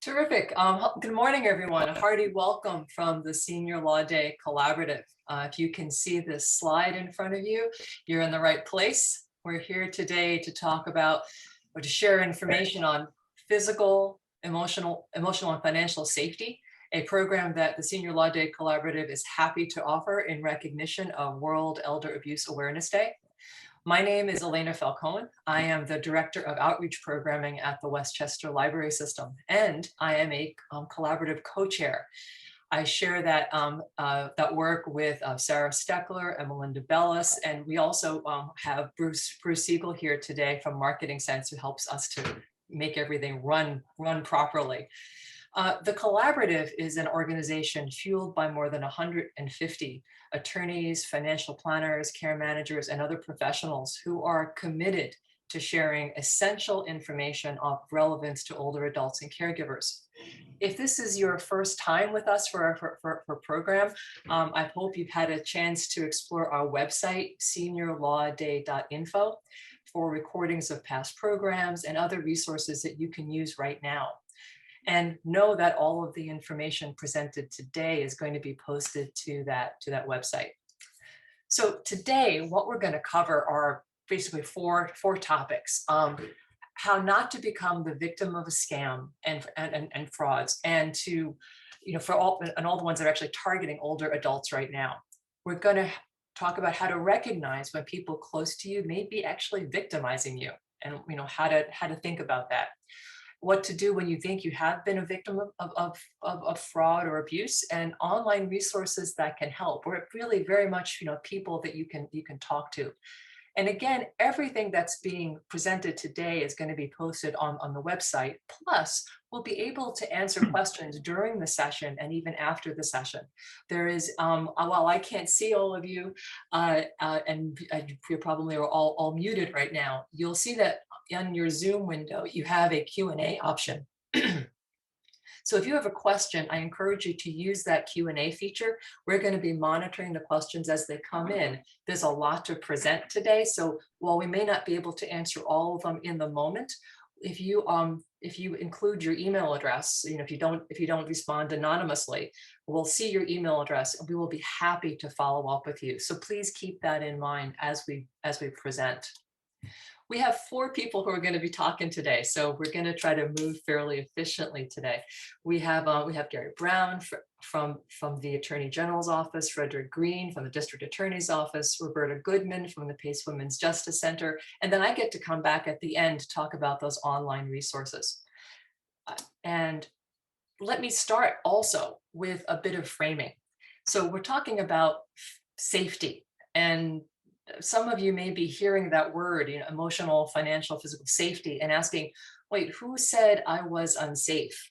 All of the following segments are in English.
Terrific. Good morning, everyone. A hearty welcome from the Senior Law Day Collaborative. If you can see this slide in front of you, you're in the right place. We're here today to talk about or to share information on physical, emotional, and financial safety, a program that the Senior Law Day Collaborative is happy to offer in recognition of World Elder Abuse Awareness Day. My name is Elena Falcone. I am the Director of Outreach Programming at the Westchester Library System, and I am a collaborative co-chair. I share that work with Sarah Steckler and Melinda Bellis, and we also have Bruce Siegel here today from Marketing Sense, who helps us to make everything run properly. The Collaborative is an organization fueled by more than 150 attorneys, financial planners, care managers, and other professionals who are committed to sharing essential information of relevance to older adults and caregivers. If this is your first time with us for our program, I hope you've had a chance to explore our website, seniorlawday.info, for recordings of past programs and other resources that you can use right now. And know that all of the information presented today is going to be posted to that website. So today, what we're going to cover are basically four topics. How not to become the victim of a scam and frauds, and to, for all the ones that are actually targeting older adults right now. We're going to talk about how to recognize when people close to you may be actually victimizing you, and how to think about that. What to do when you think you have been a victim of fraud or abuse, and online resources that can help. We're really very much, people that you can talk to. And again, everything that's being presented today is going to be posted on the website. Plus, we'll be able to answer questions during the session and even after the session. There is, while I can't see all of you, and you probably are all muted right now, you'll see that on your Zoom window, you have a Q&A option. So if you have a question, I encourage you to use that Q&A feature. We're going to be monitoring the questions as they come in. There's a lot to present today, so while we may not be able to answer all of them in the moment, if you include your email address, if you don't respond anonymously, we'll see your email address and we will be happy to follow up with you. So please keep that in mind as we present. We have 4 people who are going to be talking today, so we're going to try to move fairly efficiently today. We have Gary Brown from the Attorney General's office, Frederick Green from the District Attorney's office, Roberta Goodman from the Pace Women's Justice Center, and then I get to come back at the end to talk about those online resources. And let me start also with a bit of framing. So we're talking about safety, and some of you may be hearing that word, emotional, financial, physical safety, and asking, wait, who said I was unsafe?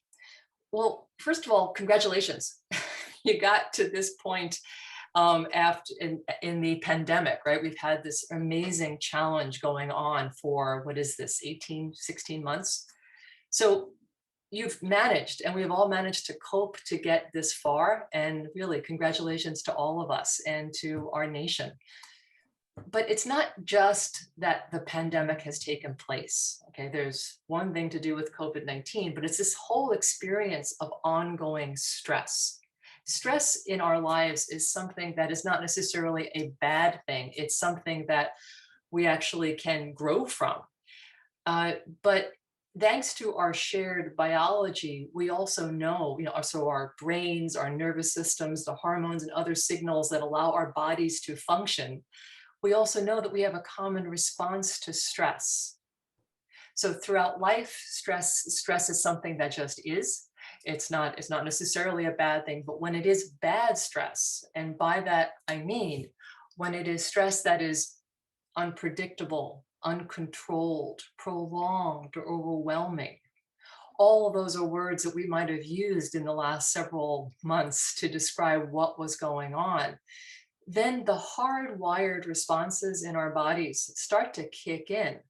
Well, first of all, congratulations. You got to this point after in the pandemic, right? We've had this amazing challenge going on for, 16 months. So you've managed, and we've all managed to cope to get this far. And really, congratulations to all of us and to our nation. But it's not just that the pandemic has taken place. Okay, there's one thing to do with COVID-19, but it's this whole experience of ongoing stress. Stress in our lives is something that is not necessarily a bad thing. It's something that we actually can grow from. But thanks to our shared biology, we also know, so our brains, our nervous systems, the hormones and other signals that allow our bodies to function. We also know that we have a common response to stress. So throughout life, stress is something that just is. It's not necessarily a bad thing, but when it is bad stress, and by that I mean when it is stress that is unpredictable, uncontrolled, prolonged, or overwhelming. All of those are words that we might have used in the last several months to describe what was going on. Then the hardwired responses in our bodies start to kick in,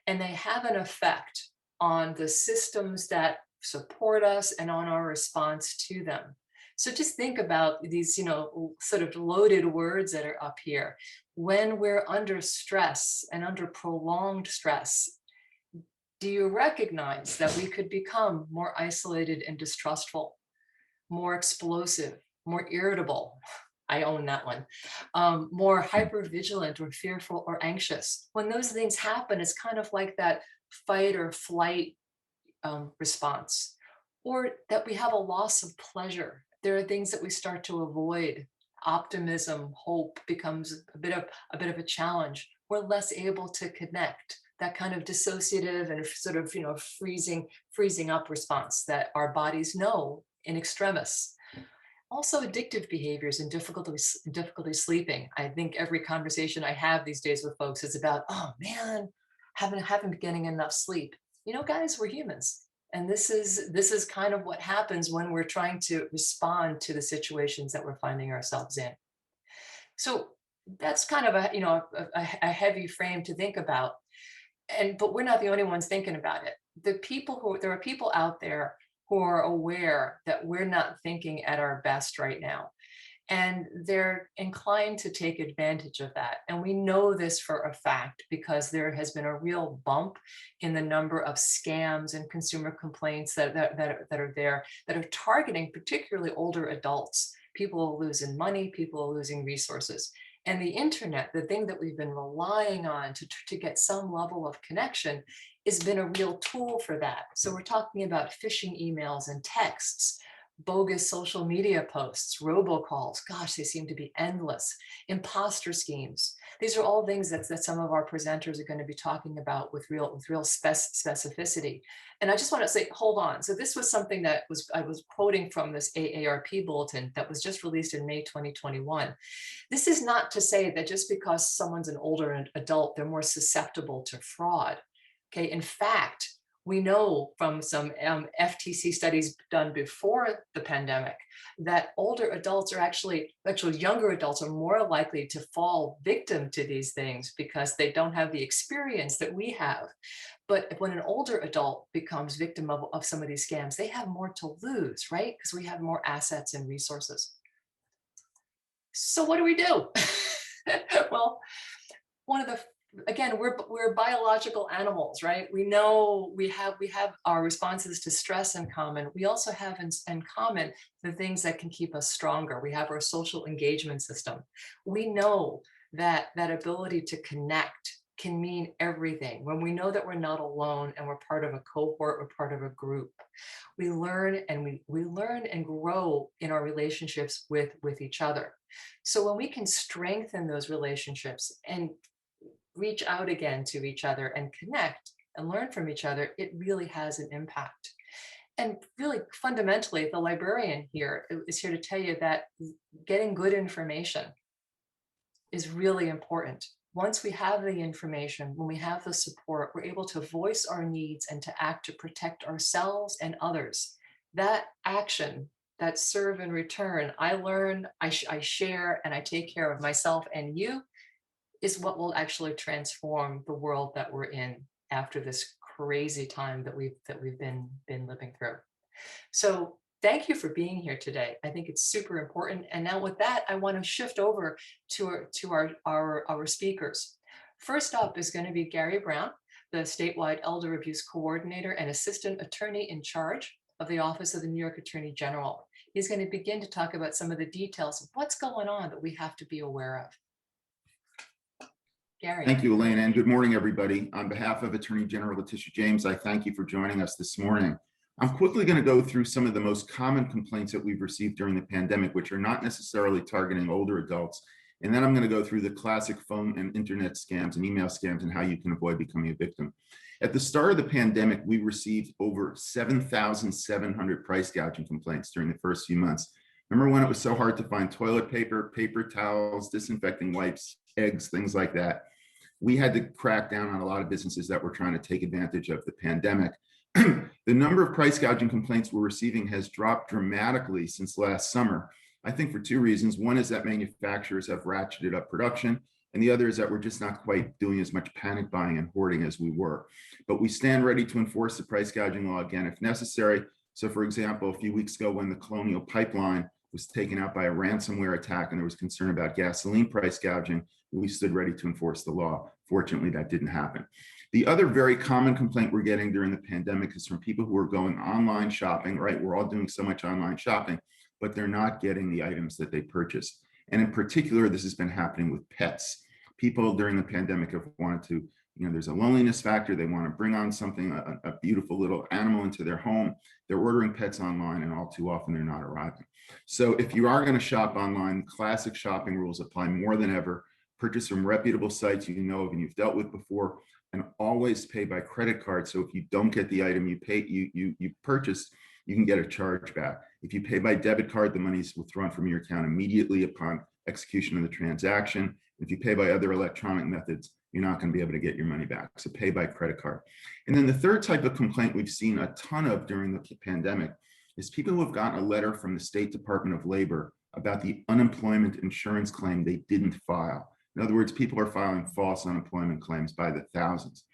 and they have an effect on the systems that support us and on our response to them. So just think about these, sort of loaded words that are up here. When we're under stress and under prolonged stress, Do you recognize that we could become more isolated and distrustful, more explosive, more irritable? I own that one. More hypervigilant or fearful or anxious. When those things happen, it's kind of like that fight or flight response, or that we have a loss of pleasure. There are things that we start to avoid. Optimism, hope becomes a bit of a challenge. We're less able to connect. That kind of dissociative and sort of freezing up response that our bodies know in extremis. Also, addictive behaviors and difficulty sleeping. I think every conversation I have these days with folks is about, oh man, haven't been getting enough sleep. Guys, we're humans. And this is kind of what happens when we're trying to respond to the situations that we're finding ourselves in. So that's kind of a heavy frame to think about. But we're not the only ones thinking about it. There are people out there who are aware that we're not thinking at our best right now. And they're inclined to take advantage of that. And we know this for a fact because there has been a real bump in the number of scams and consumer complaints that are there that are targeting particularly older adults. People are losing money, people are losing resources. And the internet, the thing that we've been relying on to get some level of connection, has been a real tool for that. So we're talking about phishing emails and texts, bogus social media posts, robocalls. Gosh, they seem to be endless. Imposter schemes. These are all things that some of our presenters are going to be talking about with real specificity. And I just want to say, hold on. So this was something that I was quoting from this AARP bulletin that was just released in May 2021. This is not to say that just because someone's an older adult, they're more susceptible to fraud. Okay, in fact, we know from some FTC studies done before the pandemic that older adults are actually younger adults are more likely to fall victim to these things because they don't have the experience that we have. But when an older adult becomes victim of some of these scams, they have more to lose, right? Because we have more assets and resources. So what do we do? Well, one of the again, we're biological animals, right? We know we have our responses to stress in common. We also have in common the things that can keep us stronger. We have our social engagement system. We know that ability to connect can mean everything. When we know that we're not alone and we're part of a cohort, we're part of a group. We learn and we learn and grow in our relationships with each other. So when we can strengthen those relationships and reach out again to each other and connect and learn from each other, it really has an impact. And really fundamentally, the librarian here is here to tell you that getting good information is really important. Once we have the information, when we have the support, we're able to voice our needs and to act to protect ourselves and others. That action, that serve and return, I learn, I share, and I take care of myself and you, is what will actually transform the world that we're in after this crazy time that we've been living through. So thank you for being here today. I think it's super important. And now with that, I want to shift over to our speakers. First up is going to be Gary Brown, the statewide elder abuse coordinator and assistant attorney in charge of the Office of the New York Attorney General. He's going to begin to talk about some of the details of what's going on that we have to be aware of. Gary. Thank you, Elaine, and good morning, everybody. On behalf of Attorney General Letitia James, I thank you for joining us this morning. I'm quickly going to go through some of the most common complaints that we've received during the pandemic, which are not necessarily targeting older adults. And then I'm going to go through the classic phone and internet scams and email scams and how you can avoid becoming a victim. At the start of the pandemic, we received over 7,700 price gouging complaints during the first few months. Remember when it was so hard to find toilet paper, paper towels, disinfecting wipes, eggs, things like that? We had to crack down on a lot of businesses that were trying to take advantage of the pandemic. The number of price gouging complaints we're receiving has dropped dramatically since last summer. I think for two reasons. One is that manufacturers have ratcheted up production, and the other is that we're just not quite doing as much panic buying and hoarding as we were. But we stand ready to enforce the price gouging law again if necessary. So for example, a few weeks ago when the Colonial Pipeline was taken out by a ransomware attack and there was concern about gasoline price gouging, we stood ready to enforce the law. Fortunately, that didn't happen. The other very common complaint we're getting during the pandemic is from people who are going online shopping, right? We're all doing so much online shopping, but they're not getting the items that they purchase. And in particular, this has been happening with pets. People during the pandemic have wanted to, there's a loneliness factor. They want to bring on something, a beautiful little animal into their home. They're ordering pets online, and all too often they're not arriving. So if you are going to shop online, classic shopping rules apply more than ever. Purchase from reputable sites you know of and you've dealt with before, and always pay by credit card. So if you don't get the item you purchased, you can get a charge back. If you pay by debit card, the money is withdrawn from your account immediately upon execution of the transaction. If you pay by other electronic methods, you're not going to be able to get your money back. So pay by credit card. And then the third type of complaint we've seen a ton of during the pandemic is people who have gotten a letter from the State Department of Labor about the unemployment insurance claim they didn't file. In other words, people are filing false unemployment claims by the thousands.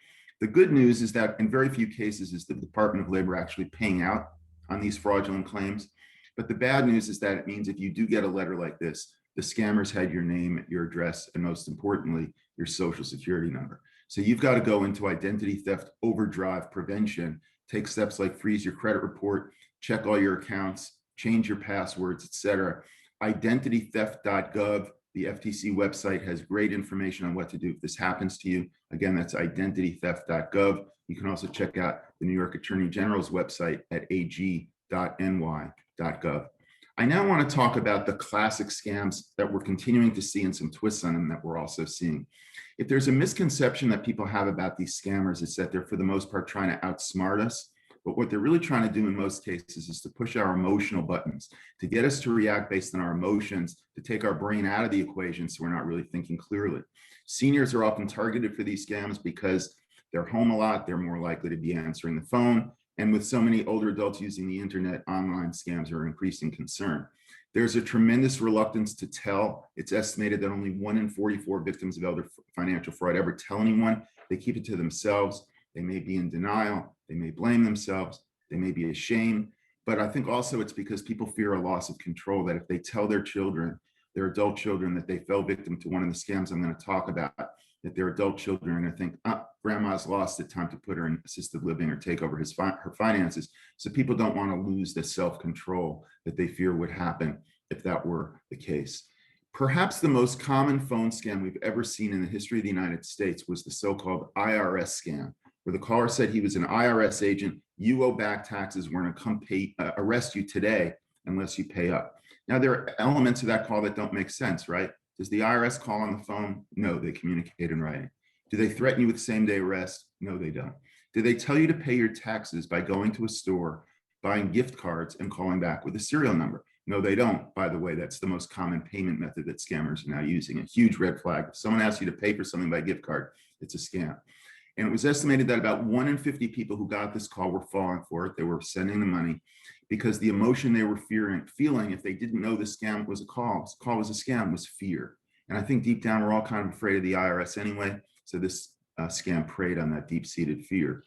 The good news is that in very few cases is the Department of Labor actually paying out on these fraudulent claims. But the bad news is that it means if you do get a letter like this, the scammers had your name, your address, and most importantly, your social security number. So you've got to go into identity theft overdrive prevention, take steps like freeze your credit report, check all your accounts, change your passwords, etc. Identitytheft.gov, the FTC website, has great information on what to do if this happens to you. Again, that's identitytheft.gov. You can also check out the New York Attorney General's website at ag.ny.gov. I now want to talk about the classic scams that we're continuing to see and some twists on them that we're also seeing. If there's a misconception that people have about these scammers, it's that they're for the most part trying to outsmart us. But what they're really trying to do in most cases is to push our emotional buttons, to get us to react based on our emotions, to take our brain out of the equation so we're not really thinking clearly. Seniors are often targeted for these scams because they're home a lot, they're more likely to be answering the phone. And with so many older adults using the internet, online scams are increasing concern. There's a tremendous reluctance to tell. It's estimated that only 1 in 44 victims of elder financial fraud ever tell anyone. They keep it to themselves. They may be in denial. They may blame themselves. They may be ashamed. But I think also it's because people fear a loss of control, that if they tell their children, their adult children, that they fell victim to one of the scams I'm going to talk about, that their adult children are going to think, grandma's lost it, time to put her in assisted living or take over her finances. So people don't want to lose the self-control that they fear would happen if that were the case. Perhaps the most common phone scam we've ever seen in the history of the United States was the so-called IRS scam, where the caller said he was an IRS agent. You owe back taxes. We're going to come arrest you today unless you pay up. Now, there are elements of that call that don't make sense, right? Does the IRS call on the phone? No, they communicate in writing. Do they threaten you with same-day arrest? No, they don't. Do they tell you to pay your taxes by going to a store, buying gift cards, and calling back with a serial number? No, they don't. By the way, that's the most common payment method that scammers are now using. A huge red flag. If someone asks you to pay for something by gift card, it's a scam. And it was estimated that about 1 in 50 people who got this call were falling for it. They were sending the money because the emotion they were feeling if they didn't know the scam was a call was a scam, was fear. And I think deep down, we're all kind of afraid of the IRS anyway. So this scam preyed on that deep-seated fear.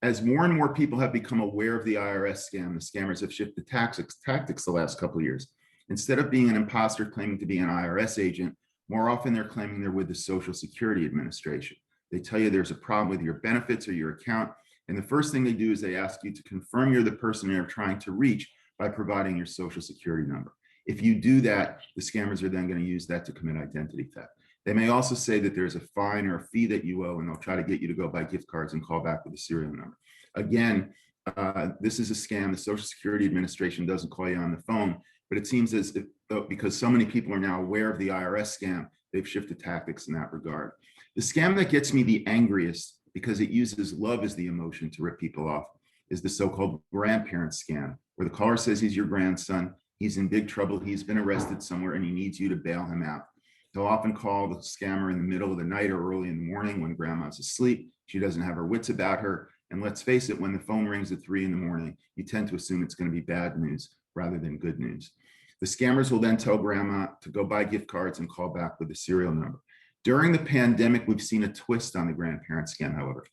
As more and more people have become aware of the IRS scam, the scammers have shifted tactics the last couple of years. Instead of being an imposter claiming to be an IRS agent, more often they're claiming they're with the Social Security Administration. They tell you there's a problem with your benefits or your account. And the first thing they do is they ask you to confirm you're the person they're trying to reach by providing your Social Security number. If you do that, the scammers are then going to use that to commit identity theft. They may also say that there's a fine or a fee that you owe, and they'll try to get you to go buy gift cards and call back with a serial number. Again, this is a scam. The Social Security Administration doesn't call you on the phone, but it seems as if, because so many people are now aware of the IRS scam, they've shifted tactics in that regard. The scam that gets me the angriest, because it uses love as the emotion to rip people off, is the so-called grandparent scam, where the caller says he's your grandson, he's in big trouble, he's been arrested somewhere, and he needs you to bail him out. They'll often call the scammer in the middle of the night or early in the morning when grandma's asleep. She doesn't have her wits about her. And let's face it, when the phone rings at 3 in the morning, you tend to assume it's going to be bad news rather than good news. The scammers will then tell grandma to go buy gift cards and call back with a serial number. During the pandemic, we've seen a twist on the grandparent scam, however.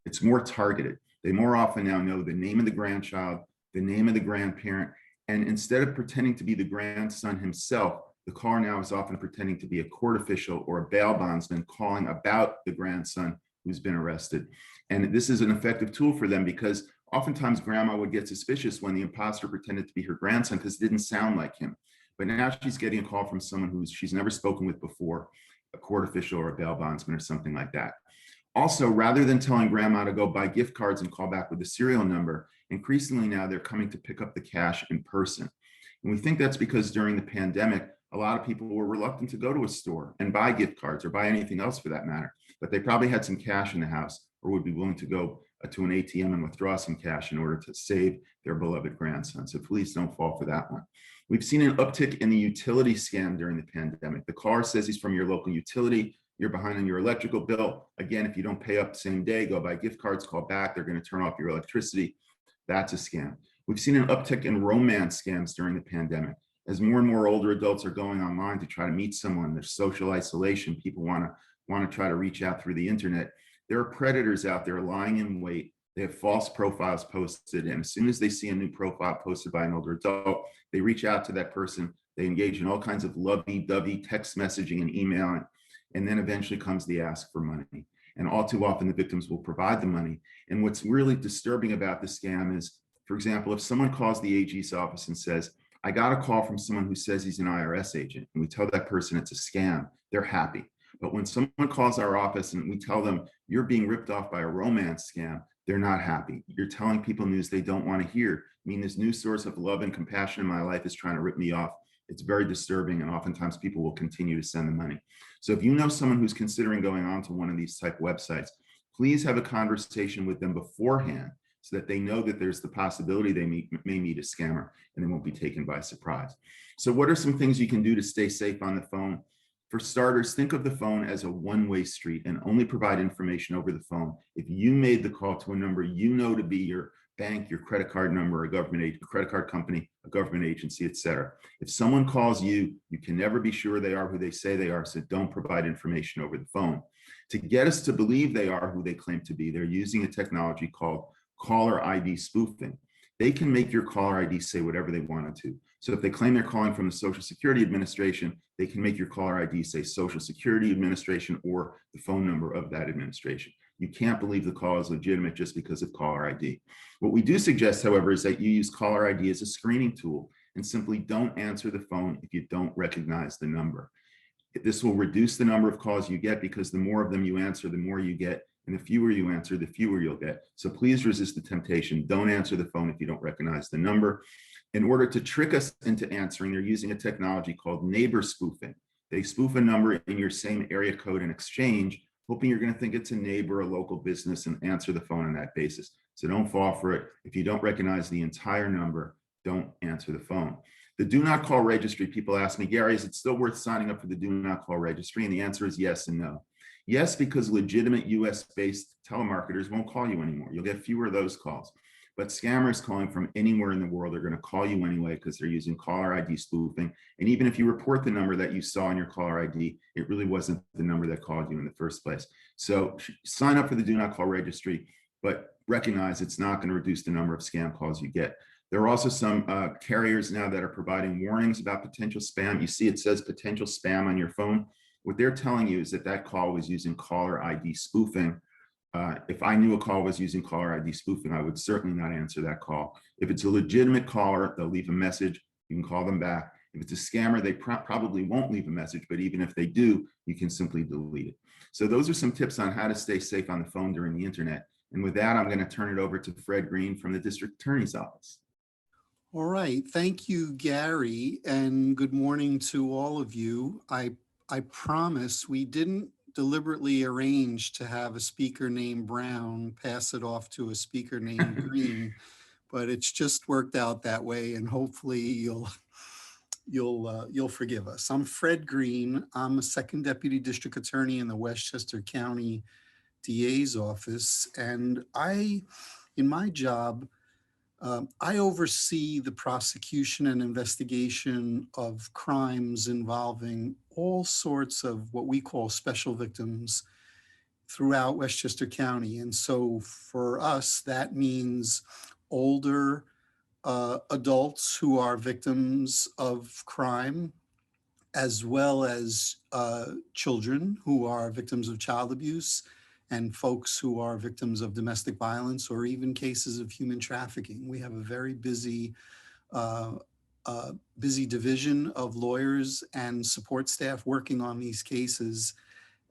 It's more targeted. They more often now know the name of the grandchild, the name of the grandparent, and instead of pretending to be the grandson himself, the caller now is often pretending to be a court official or a bail bondsman calling about the grandson who's been arrested. And this is an effective tool for them because oftentimes grandma would get suspicious when the imposter pretended to be her grandson because it didn't sound like him. But now she's getting a call from someone who she's never spoken with before, a court official or a bail bondsman or something like that. Also, rather than telling grandma to go buy gift cards and call back with the serial number, increasingly now they're coming to pick up the cash in person. And we think that's because during the pandemic, a lot of people were reluctant to go to a store and buy gift cards or buy anything else for that matter, but they probably had some cash in the house or would be willing to go to an ATM and withdraw some cash in order to save their beloved grandson. So please don't fall for that one. We've seen an uptick in the utility scam during the pandemic. The caller says he's from your local utility. You're behind on your electrical bill. Again, if you don't pay up the same day, go buy gift cards, call back. They're going to turn off your electricity. That's a scam. We've seen an uptick in romance scams during the pandemic. As more and more older adults are going online to try to meet someone, there's social isolation. People want to try to reach out through the internet. There are predators out there lying in wait. They have false profiles posted, and as soon as they see a new profile posted by an older adult, they reach out to that person. They engage in all kinds of lovey-dovey text messaging and emailing, and then eventually comes the ask for money. And all too often, the victims will provide the money. And what's really disturbing about the scam is, for example, if someone calls the AG's office and says, I got a call from someone who says he's an IRS agent, and we tell that person it's a scam, they're happy. But when someone calls our office and we tell them you're being ripped off by a romance scam, they're not happy. You're telling people news they don't want to hear. I mean, this new source of love and compassion in my life is trying to rip me off. It's very disturbing, and oftentimes people will continue to send the money. So if you know someone who's considering going on to one of these type websites, please have a conversation with them beforehand so that they know that there's the possibility they may meet a scammer and they won't be taken by surprise. So what are some things you can do to stay safe on the phone? For starters, think of the phone as a one-way street and only provide information over the phone if you made the call to a number you know to be your bank, your credit card number, a government agent, a credit card company, a government agency, etc. If someone calls you, you can never be sure they are who they say they are, so don't provide information over the phone. To get us to believe they are who they claim to be, they're using a technology called caller ID spoofing. They can make your caller ID say whatever they wanted to. So if they claim they're calling from the Social Security Administration, they can make your caller ID say Social Security Administration or the phone number of that administration. You can't believe the call is legitimate just because of caller ID. What we do suggest, however, is that you use caller ID as a screening tool and simply don't answer the phone if you don't recognize the number. This will reduce the number of calls you get because the more of them you answer, the more you get, and the fewer you answer, the fewer you'll get. So please resist the temptation. Don't answer the phone if you don't recognize the number. In order to trick us into answering, they're using a technology called neighbor spoofing. They spoof a number in your same area code in exchange, hoping you're going to think it's a neighbor, a local business, and answer the phone on that basis. So don't fall for it. If you don't recognize the entire number, don't answer the phone. The do not call registry, people ask me, Gary, is it still worth signing up for the do not call registry? And the answer is yes and no. Yes, because legitimate US-based telemarketers won't call you anymore. You'll get fewer of those calls. But scammers calling from anywhere in the world are going to call you anyway because they're using caller ID spoofing. And even if you report the number that you saw in your caller ID, it really wasn't the number that called you in the first place. So sign up for the do not call registry, but recognize it's not going to reduce the number of scam calls you get. There are also some carriers now that are providing warnings about potential spam. You see it says potential spam on your phone. What they're telling you is that that call was using caller ID spoofing. If I knew a call was using caller ID spoofing, I would certainly not answer that call. If it's a legitimate caller, they'll leave a message. You can call them back. If it's a scammer, they probably won't leave a message, but even if they do, you can simply delete it. So those are some tips on how to stay safe on the phone during the internet. And with that, I'm going to turn it over to Fred Green from the District Attorney's Office. All right. Thank you, Gary, and good morning to all of you. I promise we didn't deliberately arrange to have a speaker named Brown pass it off to a speaker named Green, but it's just worked out that way, and hopefully you'll forgive us. I'm Fred Green. I'm a second deputy district attorney in the Westchester County DA's office, and in my job, I oversee the prosecution and investigation of crimes involving all sorts of what we call special victims throughout Westchester County. And so for us, that means older adults who are victims of crime, as well as children who are victims of child abuse, and folks who are victims of domestic violence or even cases of human trafficking. We have a very uh, busy division of lawyers and support staff working on these cases.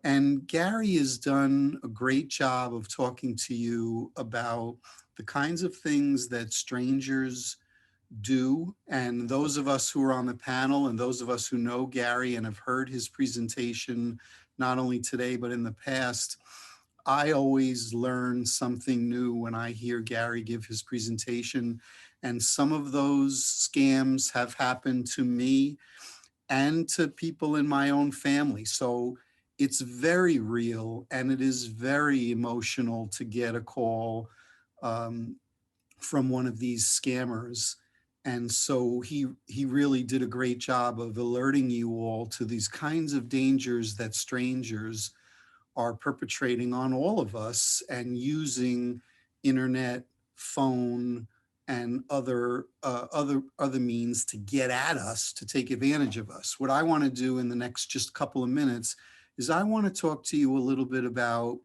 And Gary has done a great job of talking to you about the kinds of things that strangers do. And those of us who are on the panel and those of us who know Gary and have heard his presentation, not only today, but in the past, I always learn something new when I hear Gary give his presentation. And some of those scams have happened to me and to people in my own family. So it's very real and it is very emotional to get a call um, from one of these scammers. And so he really did a great job of alerting you all to these kinds of dangers that strangers are perpetrating on all of us and using internet, phone, and other means to get at us, to take advantage of us. What I want to do in the next just couple of minutes is I want to talk to you a little bit about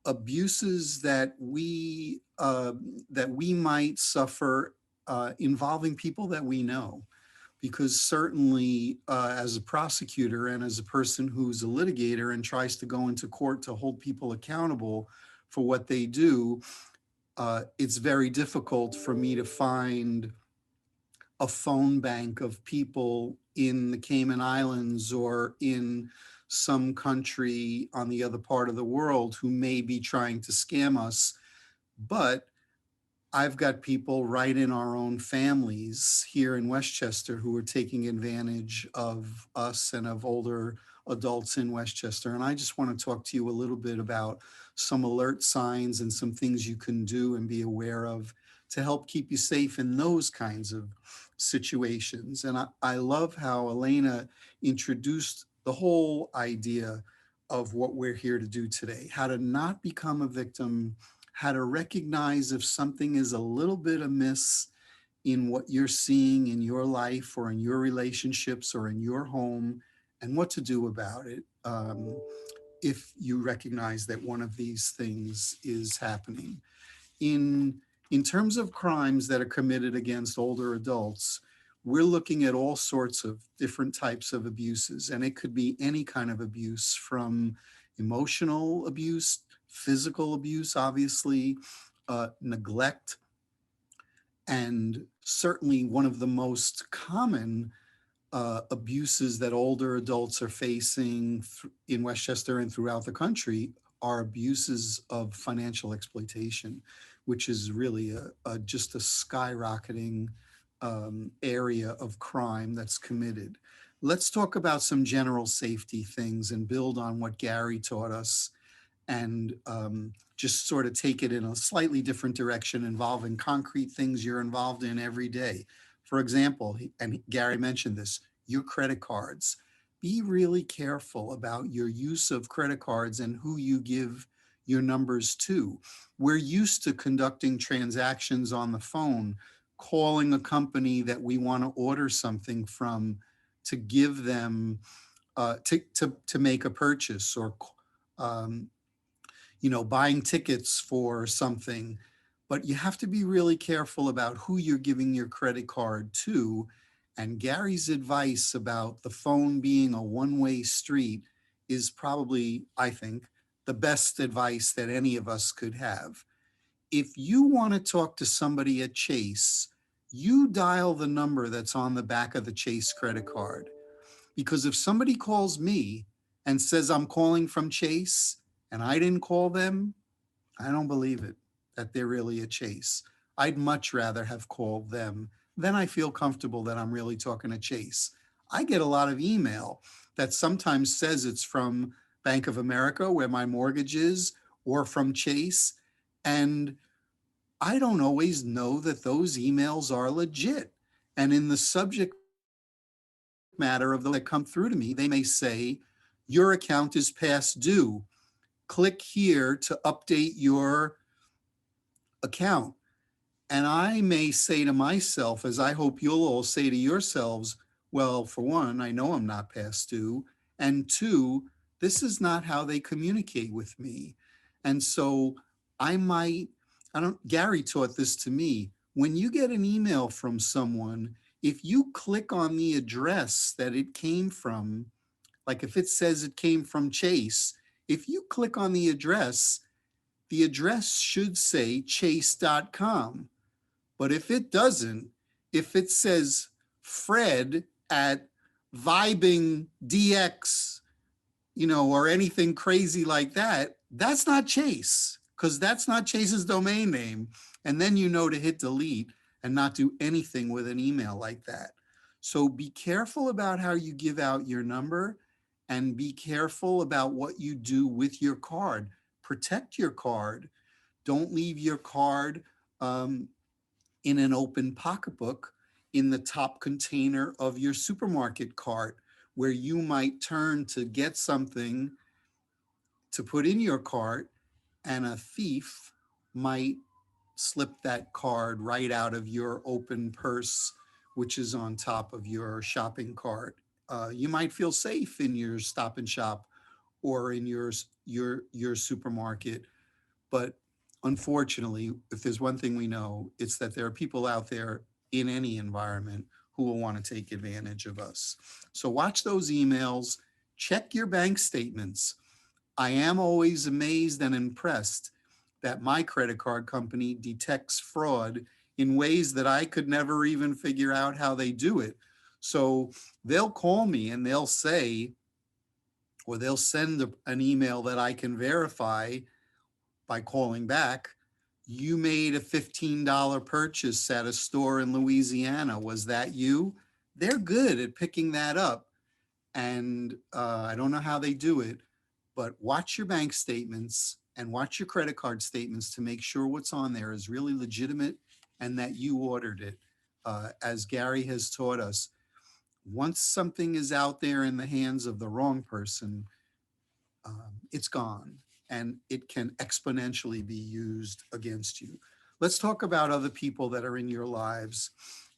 abuses that we might suffer involving people that we know, because certainly as a prosecutor and as a person who's a litigator and tries to go into court to hold people accountable for what they do, it's very difficult for me to find a phone bank of people in the Cayman Islands or in some country on the other part of the world who may be trying to scam us. But I've got people right in our own families here in Westchester who are taking advantage of us and of older adults in Westchester. And I just want to talk to you a little bit about some alert signs and some things you can do and be aware of to help keep you safe in those kinds of situations. And I love how Elena introduced the whole idea of what we're here to do today, how to not become a victim, how to recognize if something is a little bit amiss in what you're seeing in your life or in your relationships or in your home, and what to do about it if you recognize that one of these things is happening. In, in terms of crimes that are committed against older adults, we're looking at all sorts of different types of abuses, and it could be any kind of abuse, from emotional abuse, physical abuse, obviously, neglect, and certainly one of the most common abuses that older adults are facing in Westchester and throughout the country are abuses of financial exploitation, which is really just a skyrocketing area of crime that's committed. Let's talk about some general safety things and build on what Gary taught us, and just sort of take it in a slightly different direction involving concrete things you're involved in every day. For example, and Gary mentioned this, your credit cards. Be really careful about your use of credit cards and who you give your numbers to. We're used to conducting transactions on the phone, calling a company that we want to order something from to give them, to make a purchase, or um, buying tickets for something. But you have to be really careful about who you're giving your credit card to. And Gary's advice about the phone being a one-way street is probably, I think, the best advice that any of us could have. If you want to talk to somebody at Chase, you dial the number that's on the back of the Chase credit card. Because if somebody calls me and says I'm calling from Chase and I didn't call them, I don't believe it, that they're really a Chase. I'd much rather have called them. Then I feel comfortable that I'm really talking to Chase. I get a lot of email that sometimes says it's from Bank of America, where my mortgage is, or from Chase. And I don't always know that those emails are legit. And in the subject matter of those that come through to me, they may say, your account is past due. Click here to update your account. And I may say to myself, as I hope you'll all say to yourselves, well, for one, I know I'm not past due. And two, This is not how they communicate with me. And so I might, Gary taught this to me. When you get an email from someone, if you click on the address that it came from, like if it says it came from Chase, if you click on the address should say chase.com. But if it doesn't, if it says Fred at vibing DX, or anything crazy like that, that's not Chase, because that's not Chase's domain name. And then to hit delete and not do anything with an email like that. So be careful about how you give out your number, and be careful about what you do with your card. Protect your card. Don't leave your card um, in an open pocketbook in the top container of your supermarket cart, where you might turn to get something to put in your cart, and a thief might slip that card right out of your open purse, which is on top of your shopping cart. You might feel safe in your Stop and Shop or in your supermarket, but unfortunately, if there's one thing we know, it's that there are people out there in any environment who will want to take advantage of us. So watch those emails, check your bank statements. I am always amazed and impressed that my credit card company detects fraud in ways that I could never even figure out how they do it. So they'll call me and they'll say, or they'll send an email that I can verify by calling back. You made a $15 purchase at a store in Louisiana. Was that you? They're good at picking that up. And I don't know how they do it, but watch your bank statements and watch your credit card statements to make sure what's on there is really legitimate and that you ordered it. As Gary has taught us, once something is out there in the hands of the wrong person, it's gone, and it can exponentially be used against you. Let's talk about other people that are in your lives.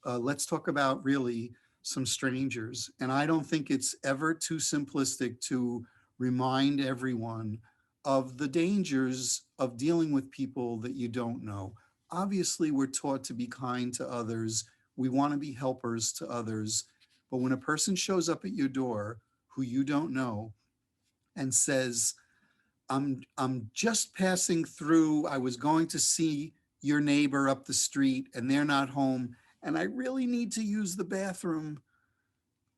Let's talk about really some strangers. And I don't think it's ever too simplistic to remind everyone of the dangers of dealing with people that you don't know. Obviously, we're taught to be kind to others. We want to be helpers to others. But when a person shows up at your door who you don't know and says, I'm just passing through. I was going to see your neighbor up the street and they're not home, and I really need to use the bathroom.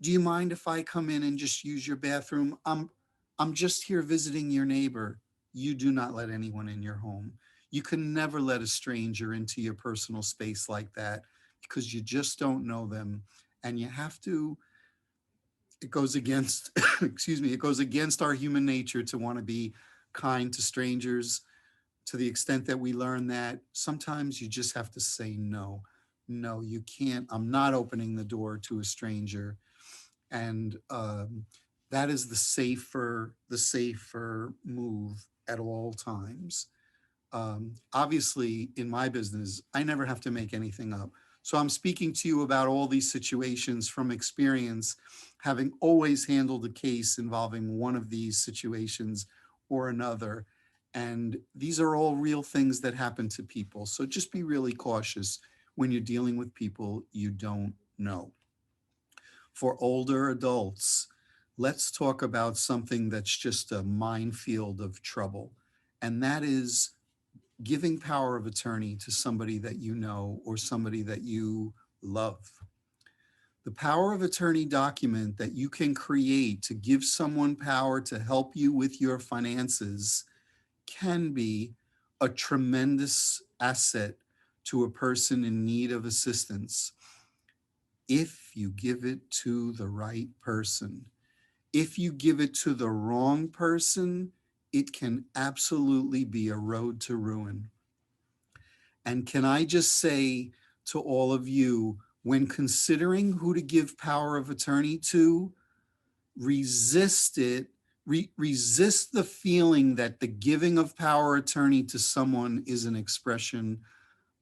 Do you mind if I come in and just use your bathroom? I'm just here visiting your neighbor. You do not let anyone in your home. You can never let a stranger into your personal space like that, because you just don't know them. And you have to, it goes against, excuse me, it goes against our human nature to want to be kind to strangers, to the extent that we learn that sometimes you just have to say no. No, you can't. I'm not opening the door to a stranger. And that is the safer move at all times. Obviously, in my business, I never have to make anything up. So I'm speaking to you about all these situations from experience, having always handled a case involving one of these situations or another. And these are all real things that happen to people. So just be really cautious when you're dealing with people you don't know. For older adults, let's talk about something that's just a minefield of trouble. And that is giving power of attorney to somebody that you know or somebody that you love. The power of attorney document that you can create to give someone power to help you with your finances can be a tremendous asset to a person in need of assistance if you give it to the right person. If you give it to the wrong person, it can absolutely be a road to ruin. And can I just say to all of you, when considering who to give power of attorney to, resist it. Resist the feeling that the giving of power of attorney to someone is an expression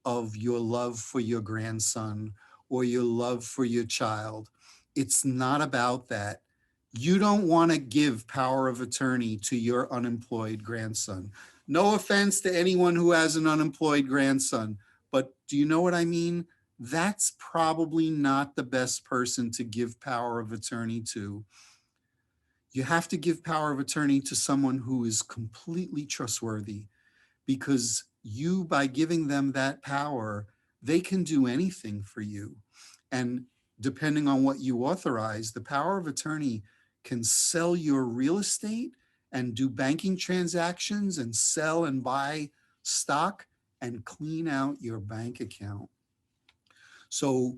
of your love for your grandson or your love for your child. It's not about that. You don't want to give power of attorney to your unemployed grandson. No offense to anyone who has an unemployed grandson, but do you know what I mean? That's probably not the best person to give power of attorney to. You have to give power of attorney to someone who is completely trustworthy, because you, by giving them that power, they can do anything for you. And depending on what you authorize, the power of attorney can sell your real estate and do banking transactions and sell and buy stock and clean out your bank account. So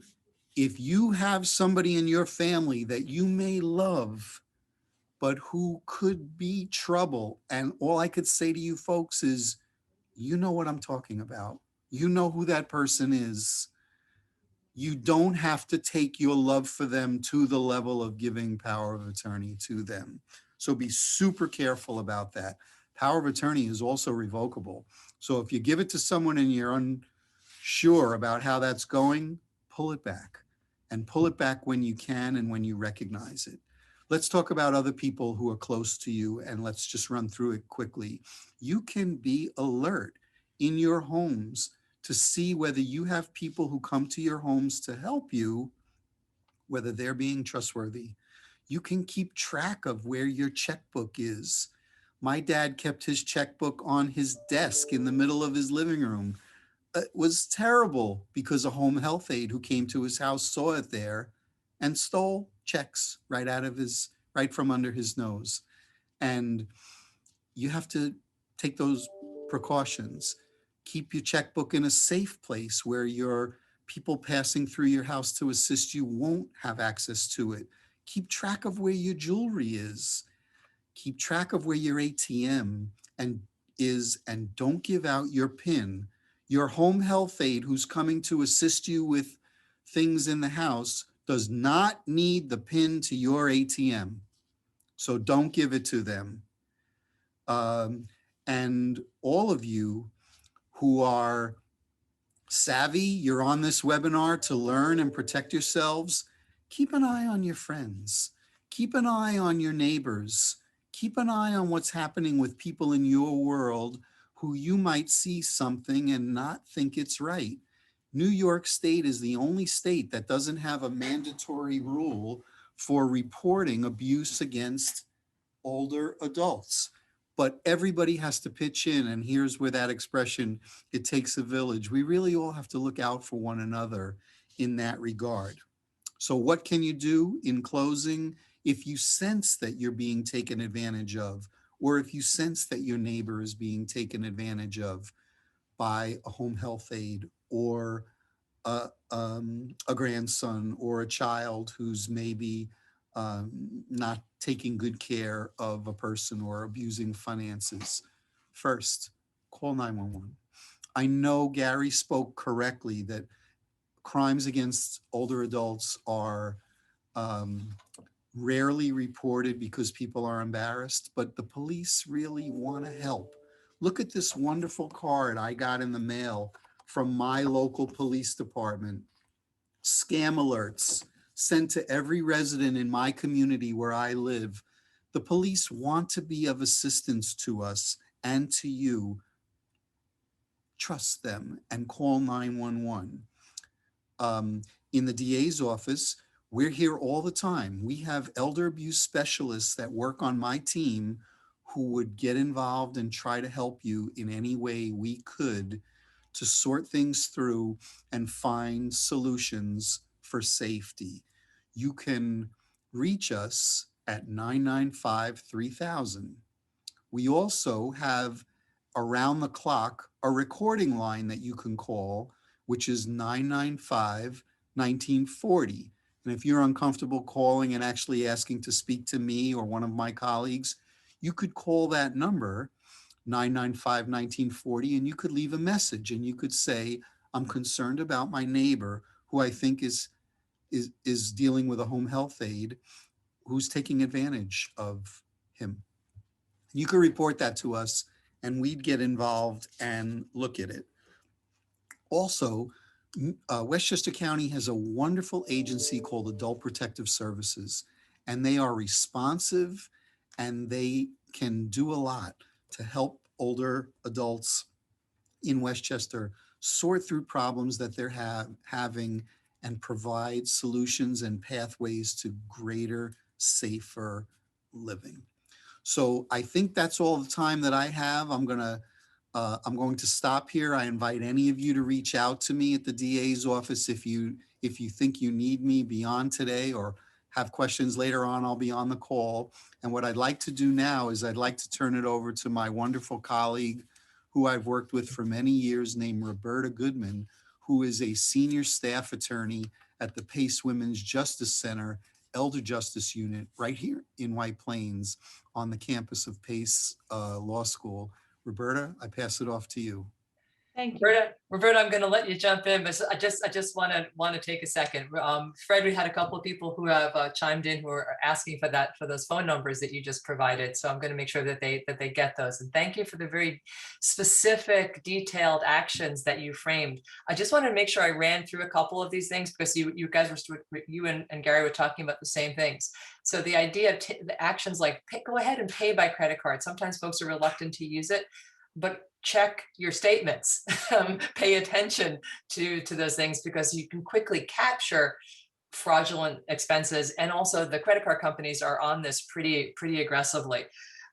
if you have somebody in your family that you may love, but who could be trouble, and all I could say to you folks is, you know what I'm talking about. You know who that person is. You don't have to take your love for them to the level of giving power of attorney to them. So be super careful about that. Power of attorney is also revocable. So if you give it to someone and you're unsure about how that's going, pull it back, and pull it back when you can and when you recognize it. Let's talk about other people who are close to you, and let's just run through it quickly. You can be alert in your homes to see whether you have people who come to your homes to help you, whether they're being trustworthy. You can keep track of where your checkbook is. My dad kept his checkbook on his desk in the middle of his living room. It was terrible because a home health aide who came to his house saw it there and stole checks right from under his nose. And you have to take those precautions. Keep your checkbook in a safe place where your people passing through your house to assist you won't have access to it. Keep track of where your jewelry is. Keep track of where your ATM and don't give out your PIN. Your home health aide who's coming to assist you with things in the house does not need the PIN to your ATM. So don't give it to them. And all of you who are savvy, you're on this webinar to learn and protect yourselves. Keep an eye on your friends. Keep an eye on your neighbors. Keep an eye on what's happening with people in your world who you might see something and not think it's right. New York State is the only state that doesn't have a mandatory rule for reporting abuse against older adults. But everybody has to pitch in, and here's where that expression, it takes a village. We really all have to look out for one another in that regard. So what can you do in closing? If you sense that you're being taken advantage of, or if you sense that your neighbor is being taken advantage of by a home health aide or a grandson or a child who's maybe not taking good care of a person or abusing finances, first, call 911. I know Gary spoke correctly that crimes against older adults are rarely reported because people are embarrassed, but the police really want to help. Look at this wonderful card I got in the mail from my local police department. Scam alerts sent to every resident in my community where I live. The police want to be of assistance to us and to you. Trust them and call 911. In the DA's office, we're here all the time. We have elder abuse specialists that work on my team who would get involved and try to help you in any way we could to sort things through and find solutions for safety. You can reach us at 995-3000. We also have around the clock a recording line that you can call, which is 995-1940. And if you're uncomfortable calling and actually asking to speak to me or one of my colleagues, you could call that number 995-1940 and you could leave a message and you could say, I'm concerned about my neighbor who I think is dealing with a home health aide who's taking advantage of him. You could report that to us and we'd get involved and look at it. Also, Westchester County has a wonderful agency called Adult Protective Services, and they are responsive, and they can do a lot to help older adults in Westchester sort through problems that they're having and provide solutions and pathways to greater, safer living. So I think that's all the time that I have. I'm going to stop here. I invite any of you to reach out to me at the DA's office if you think you need me beyond today or have questions later on. I'll be on the call. And what I'd like to do now is I'd like to turn it over to my wonderful colleague who I've worked with for many years, named Roberta Goodman, who is a senior staff attorney at the Pace Women's Justice Center Elder Justice Unit right here in White Plains on the campus of Pace Law School. Roberta, I pass it off to you. Thank you. Roberta, I'm going to let you jump in, but I just want to take a second. Fred, we had a couple of people who have chimed in who are asking for those phone numbers that you just provided. So I'm going to make sure that they get those. And thank you for the very specific, detailed actions that you framed. I just wanted to make sure I ran through a couple of these things because you guys you and Gary were talking about the same things. So the idea of the actions like go ahead and pay by credit card. Sometimes folks are reluctant to use it, but check your statements, pay attention to those things because you can quickly capture fraudulent expenses. And also the credit card companies are on this pretty aggressively.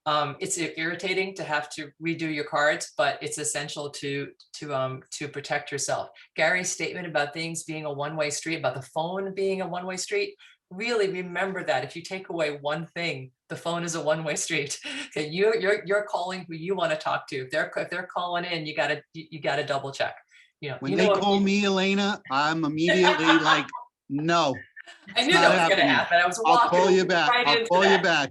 It's irritating to have to redo your cards, but it's essential to protect yourself. Gary's statement about things being a one-way street, about the phone being a one-way street, really remember that if you take away one thing, the phone is a one-way street. Okay, you're calling who you want to talk to. If they're calling in, you gotta double check. When they call me, Elena, I'm immediately like, no. I knew that was going to happen. I was walking. I'll call you back. Right I'll call you back.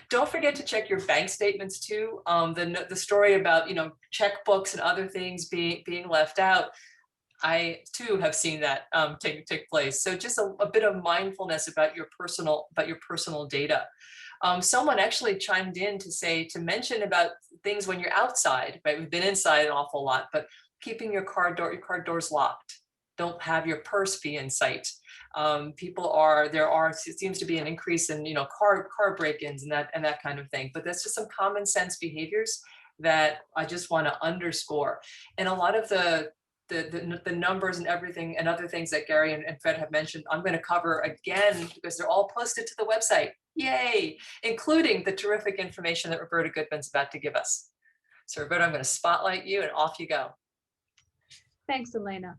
Don't forget to check your bank statements too. The story about checkbooks and other things being left out. I too have seen that take place. So just a bit of mindfulness about your personal data. Someone actually chimed in to mention about things when you're outside, right? We've been inside an awful lot, but keeping your car doors locked. Don't have your purse be in sight. It seems to be an increase in car break-ins and that kind of thing. But that's just some common sense behaviors that I just want to underscore. And a lot of the numbers and everything and other things that Gary and Fred have mentioned, I'm going to cover again because they're all posted to the website. Yay! Including the terrific information that Roberta Goodman's about to give us. So Roberta, I'm going to spotlight you and off you go. Thanks, Elena.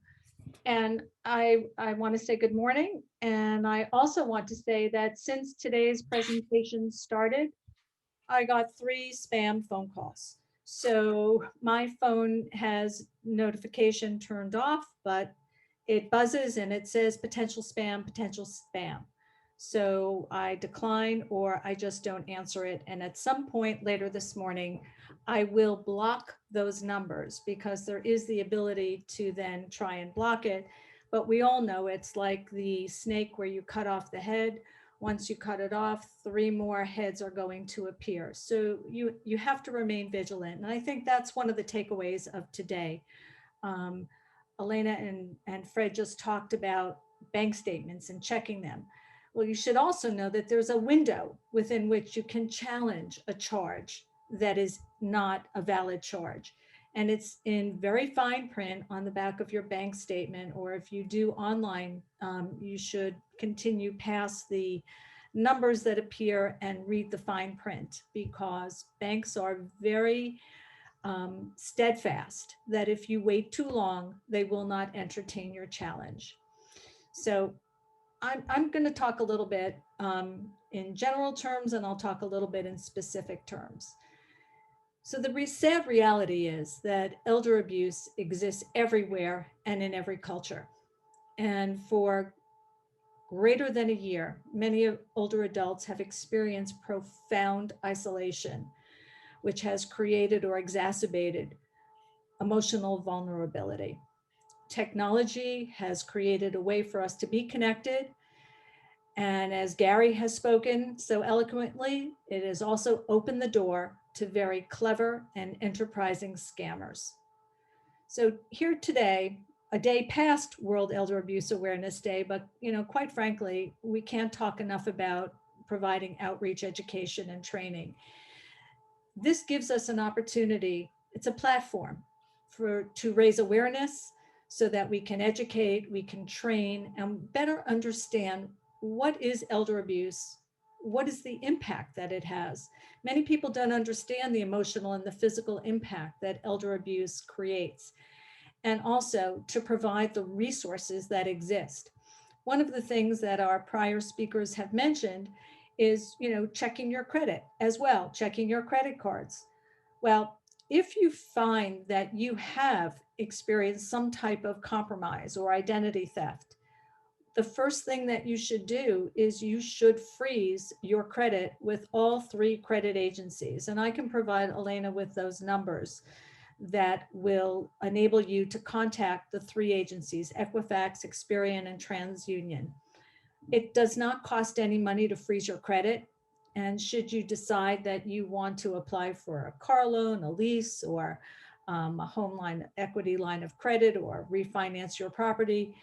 And I want to say good morning. And I also want to say that since today's presentation started, I got 3 spam phone calls. So my phone has notification turned off, but it buzzes and it says potential spam, potential spam. So I decline or I just don't answer it. And at some point later this morning, I will block those numbers because there is the ability to then try and block it. But we all know it's like the snake where you cut off the head. Once you cut it off, 3 more heads are going to appear. So you have to remain vigilant. And I think that's one of the takeaways of today. Elena and Fred just talked about bank statements and checking them. Well, you should also know that there's a window within which you can challenge a charge that is not a valid charge. And it's in very fine print on the back of your bank statement, or if you do online, you should continue past the numbers that appear and read the fine print, because banks are very steadfast that if you wait too long, they will not entertain your challenge. So I'm going to talk a little bit in general terms, and I'll talk a little bit in specific terms. So the sad reality is that elder abuse exists everywhere and in every culture. And for greater than a year, many older adults have experienced profound isolation, which has created or exacerbated emotional vulnerability. Technology has created a way for us to be connected. And as Gary has spoken so eloquently, it has also opened the door to very clever and enterprising scammers. So here today, a day past World Elder Abuse Awareness Day, but quite frankly, we can't talk enough about providing outreach, education, and training. This gives us an opportunity. It's a platform to raise awareness so that we can educate, we can train, and better understand what is elder abuse, what is the impact that it has. Many people don't understand the emotional and the physical impact that elder abuse creates, and also to provide the resources that exist. One of the things that our prior speakers have mentioned is, checking your credit as well, checking your credit cards. Well, if you find that you have experienced some type of compromise or identity theft, the first thing that you should do is you should freeze your credit with all 3 credit agencies. And I can provide Elena with those numbers that will enable you to contact the 3 agencies, Equifax, Experian, and TransUnion. It does not cost any money to freeze your credit. And should you decide that you want to apply for a car loan, a lease, or a home line equity line of credit, or refinance your property,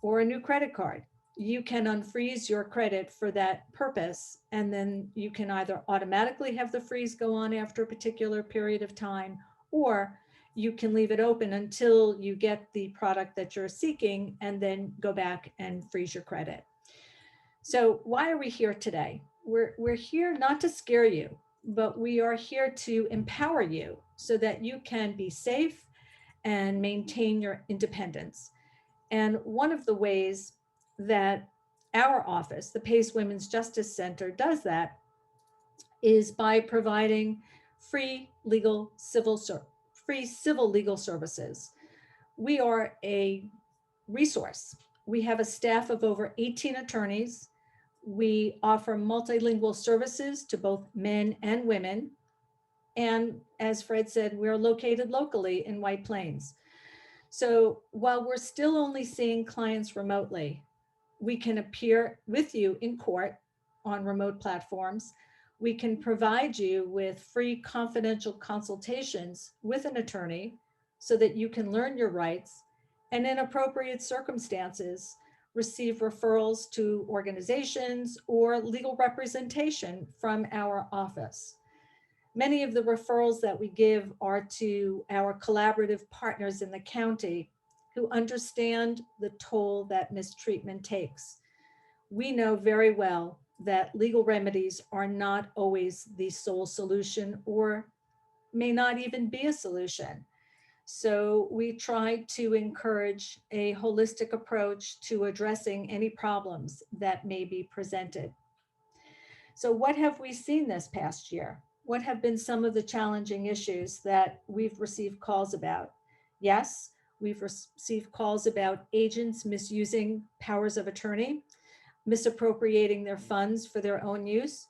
or a new credit card, you can unfreeze your credit for that purpose. And then you can either automatically have the freeze go on after a particular period of time, or you can leave it open until you get the product that you're seeking and then go back and freeze your credit. So why are we here today? We're here not to scare you, but we are here to empower you so that you can be safe and maintain your independence. And one of the ways that our office, the Pace Women's Justice Center, does that is by providing free civil legal services. We are a resource. We have a staff of over 18 attorneys. We offer multilingual services to both men and women. And as Fred said, we're located locally in White Plains. So while we're still only seeing clients remotely, we can appear with you in court on remote platforms. We can provide you with free confidential consultations with an attorney so that you can learn your rights, and in appropriate circumstances, receive referrals to organizations or legal representation from our office. Many of the referrals that we give are to our collaborative partners in the county who understand the toll that mistreatment takes. We know very well that legal remedies are not always the sole solution, or may not even be a solution. So we try to encourage a holistic approach to addressing any problems that may be presented. So what have we seen this past year? What have been some of the challenging issues that we've received calls about? Yes, we've received calls about agents misusing powers of attorney, misappropriating their funds for their own use.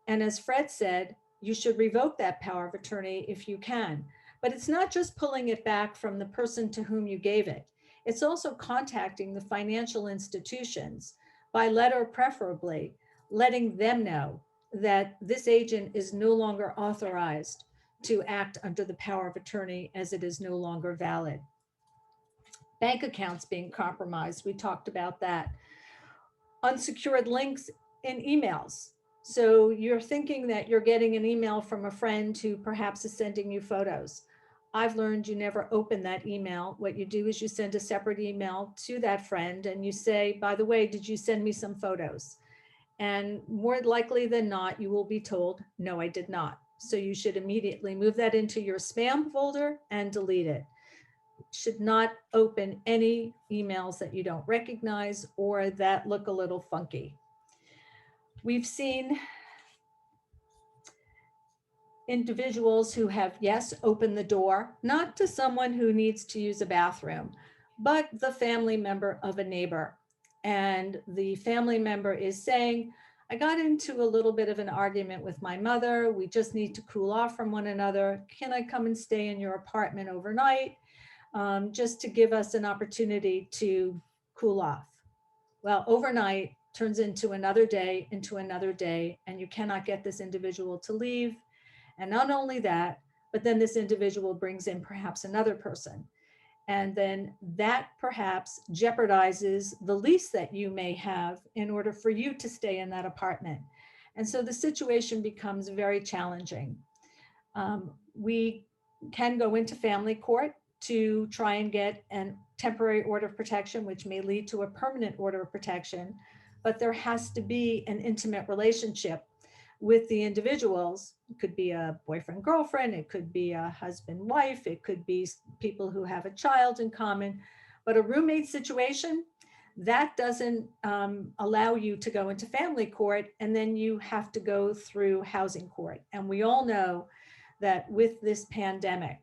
And as Fred said, you should revoke that power of attorney if you can. But it's not just pulling it back from the person to whom you gave it. It's also contacting the financial institutions by letter, preferably, letting them know that this agent is no longer authorized to act under the power of attorney, as it is no longer valid. Bank accounts being compromised, we talked about that. Unsecured links in emails. So you're thinking that you're getting an email from a friend who perhaps is sending you photos. I've learned you never open that email. What you do is you send a separate email to that friend and you say, by the way, did you send me some photos? And more likely than not, you will be told, no, I did not. So you should immediately move that into your spam folder and delete it. Should not open any emails that you don't recognize or that look a little funky. We've seen individuals who have, yes, opened the door, not to someone who needs to use a bathroom, but the family member of a neighbor. And the family member is saying, I got into a little bit of an argument with my mother. We just need to cool off from one another. Can I come and stay in your apartment overnight? Just to give us an opportunity to cool off. Well, overnight turns into another day, and you cannot get this individual to leave. And not only that, but then this individual brings in perhaps another person. And then that perhaps jeopardizes the lease that you may have in order for you to stay in that apartment. And so the situation becomes very challenging. We can go into family court to try and get a temporary order of protection, which may lead to a permanent order of protection, but there has to be an intimate relationship with the individuals. It could be a boyfriend, girlfriend, it could be a husband, wife, it could be people who have a child in common, but a roommate situation, that doesn't allow you to go into family court, and then you have to go through housing court. And we all know that with this pandemic,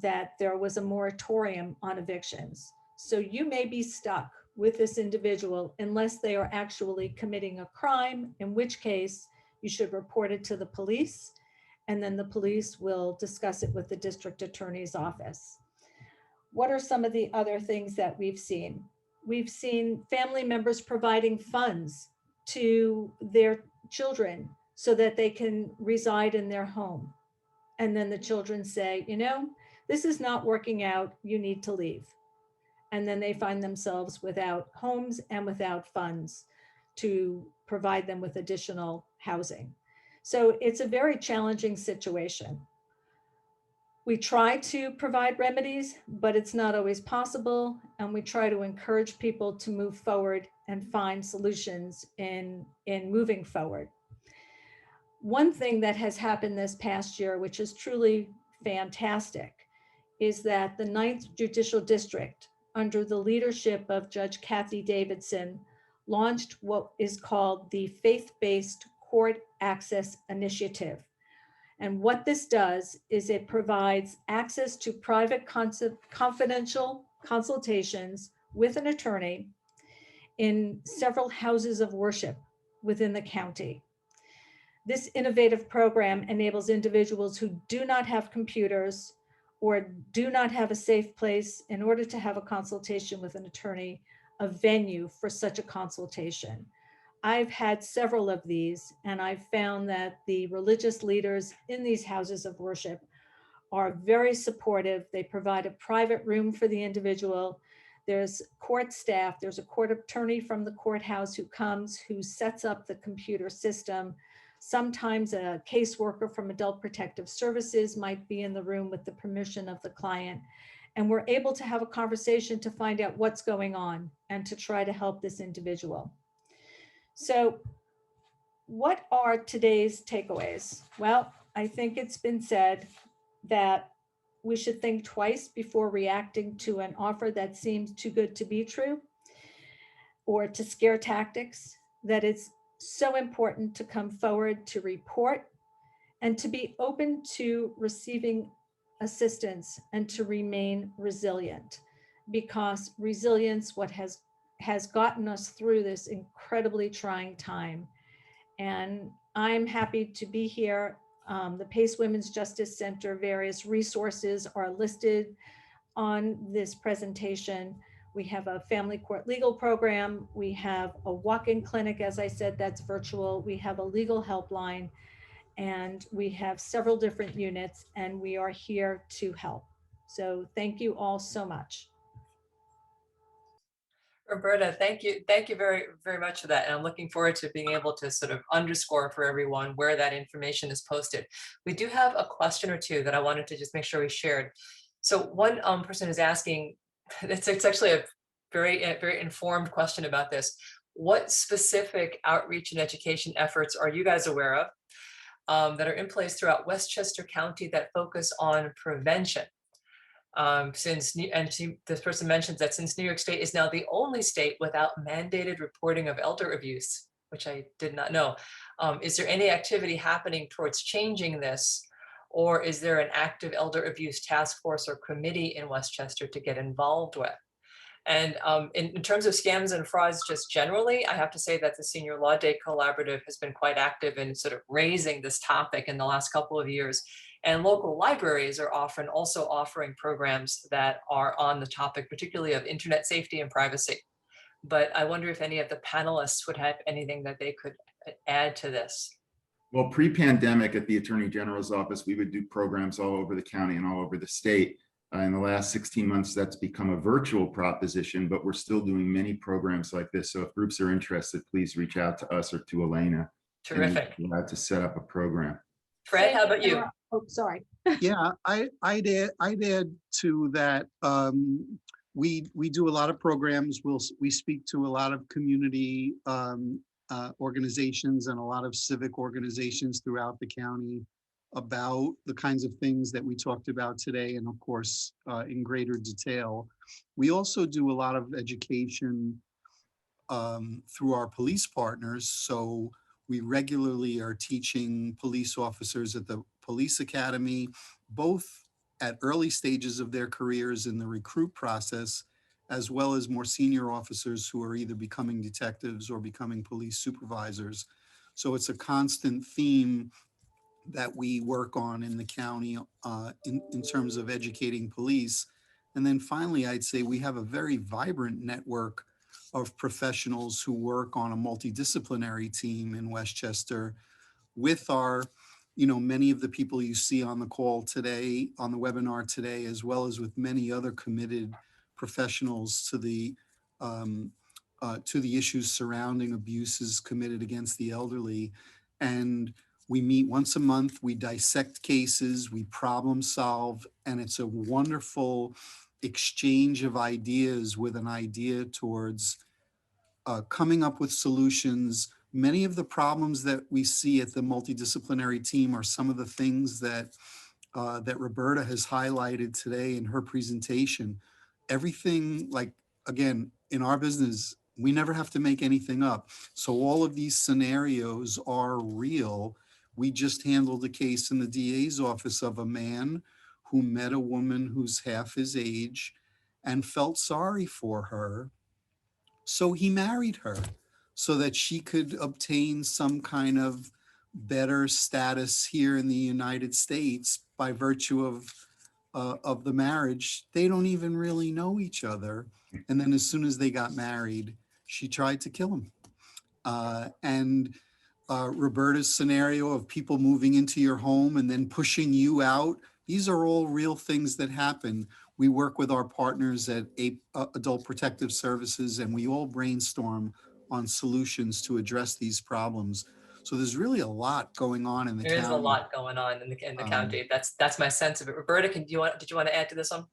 that there was a moratorium on evictions. So you may be stuck with this individual unless they are actually committing a crime, in which case you should report it to the police, and then the police will discuss it with the district attorney's office. What are some of the other things that we've seen? We've seen family members providing funds to their children so that they can reside in their home. And then the children say, you know, this is not working out, you need to leave. And then they find themselves without homes and without funds to provide them with additional housing. So it's a very challenging situation. We try to provide remedies, but it's not always possible. And we try to encourage people to move forward and find solutions in moving forward. One thing that has happened this past year, which is truly fantastic, is that the 9th Judicial District, under the leadership of Judge Kathy Davidson, launched what is called the Faith-Based Court Access Initiative. And what this does is it provides access to private confidential consultations with an attorney in several houses of worship within the county. This innovative program enables individuals who do not have computers or do not have a safe place in order to have a consultation with an attorney, a venue for such a consultation. I've had several of these, and I've found that the religious leaders in these houses of worship are very supportive. They provide a private room for the individual. There's court staff, there's a court attorney from the courthouse who comes, who sets up the computer system. Sometimes a caseworker from Adult Protective Services might be in the room with the permission of the client. And we're able to have a conversation to find out what's going on and to try to help this individual. So what are today's takeaways? Well, I think it's been said that we should think twice before reacting to an offer that seems too good to be true or to scare tactics, that it's so important to come forward to report and to be open to receiving assistance and to remain resilient, because resilience what has gotten us through this incredibly trying time. And I'm happy to be here. The Pace Women's Justice Center, various resources are listed on this presentation. We have a family court legal program. We have a walk-in clinic, as I said, that's virtual. We have a legal helpline, and we have several different units, and we are here to help. So thank you all so much. Roberta, thank you very, very much for that. And I'm looking forward to being able to sort of underscore for everyone where that information is posted. We do have a question or two that I wanted to just make sure we shared. So one person is asking, it's actually a very informed question about this. What specific outreach and education efforts are you guys aware of that are in place throughout Westchester County that focus on prevention? This person mentions that since New York State is now the only state without mandated reporting of elder abuse, which I did not know, is there any activity happening towards changing this, or is there an active elder abuse task force or committee in Westchester to get involved with? And in terms of scams and frauds just generally, I have to say that the Senior Law Day Collaborative has been quite active in sort of raising this topic in the last couple of years. And local libraries are often also offering programs that are on the topic, particularly of internet safety and privacy. But I wonder if any of the panelists would have anything that they could add to this. Well, pre-pandemic at the Attorney General's office, we would do programs all over the county and all over the state. In the last 16 months, that's become a virtual proposition, but we're still doing many programs like this. So if groups are interested, please reach out to us or to Elena. Terrific. And we're glad to set up a program. Fred, how about you? Oh, sorry. Yeah, I'd add to that. We do a lot of programs. We speak to a lot of community organizations and a lot of civic organizations throughout the county about the kinds of things that we talked about today, and of course, in greater detail. We also do a lot of education through our police partners. So we regularly are teaching police officers at the police academy, both at early stages of their careers in the recruit process, as well as more senior officers who are either becoming detectives or becoming police supervisors. So it's a constant theme that we work on in the county in terms of educating police. And then finally, I'd say we have a very vibrant network of professionals who work on a multidisciplinary team in Westchester with our, many of the people you see on the call today, on the webinar today, as well as with many other committed professionals to the issues surrounding abuses committed against the elderly. And we meet once a month, we dissect cases, we problem solve, and it's a wonderful exchange of ideas with an idea towards coming up with solutions. Many of the problems that we see at the multidisciplinary team are some of the things that Roberta has highlighted today in her presentation. Everything, like, again, in our business, we never have to make anything up. So all of these scenarios are real. We just handled a case in the DA's office of a man who met a woman who's half his age and felt sorry for her. So he married her so that she could obtain some kind of better status here in the United States by virtue of the marriage. They don't even really know each other. And then as soon as they got married, she tried to kill him. And Roberta's scenario of people moving into your home and then pushing you out, these are all real things that happen. We work with our partners at Adult Protective Services, and we all brainstorm on solutions to address these problems. So there's really a lot going on in the county. There is a lot going on in the county. That's my sense of it. Roberta, did you want to add to this one?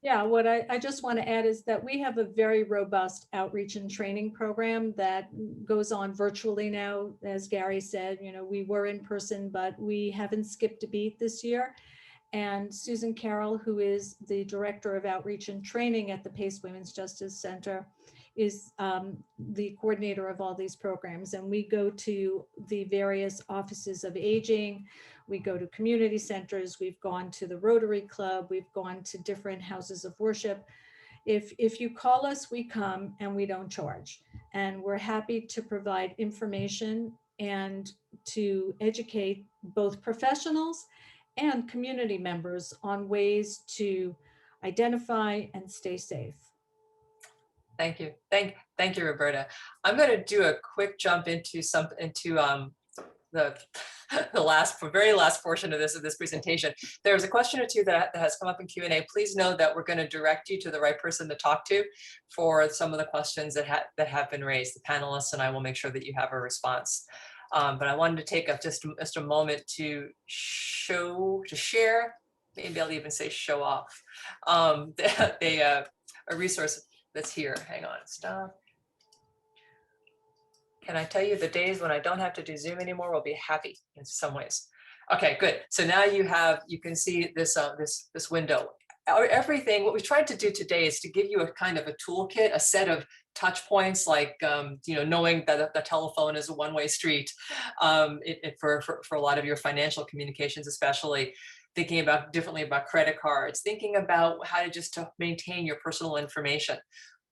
Yeah, what I just want to add is that we have a very robust outreach and training program that goes on virtually now. As Gary said, we were in person, but we haven't skipped a beat this year. And Susan Carroll, who is the Director of Outreach and Training at the Pace Women's Justice Center, is the coordinator of all these programs. And we go to the various offices of aging, we go to community centers, we've gone to the Rotary Club, we've gone to different houses of worship. If you call us, we come and we don't charge. And we're happy to provide information and to educate both professionals and community members on ways to identify and stay safe. Thank you. Thank you, Roberta. I'm going to do a quick jump into the very last portion of this presentation. There's a question or two that has come up in Q&A. Please know that we're going to direct you to the right person to talk to for some of the questions that have been raised. The panelists and I will make sure that you have a response. But I wanted to take just a moment to share, maybe I'll even say show off, a resource that's here. Hang on, stop. Can I tell you the days when I don't have to do Zoom anymore will be happy in some ways. Okay, good. So now you can see this window. Everything, what we tried to do today is to give you a kind of a toolkit, a set of touch points, like knowing that the telephone is a one-way street for a lot of your financial communications, especially thinking differently about credit cards, thinking about how to maintain your personal information.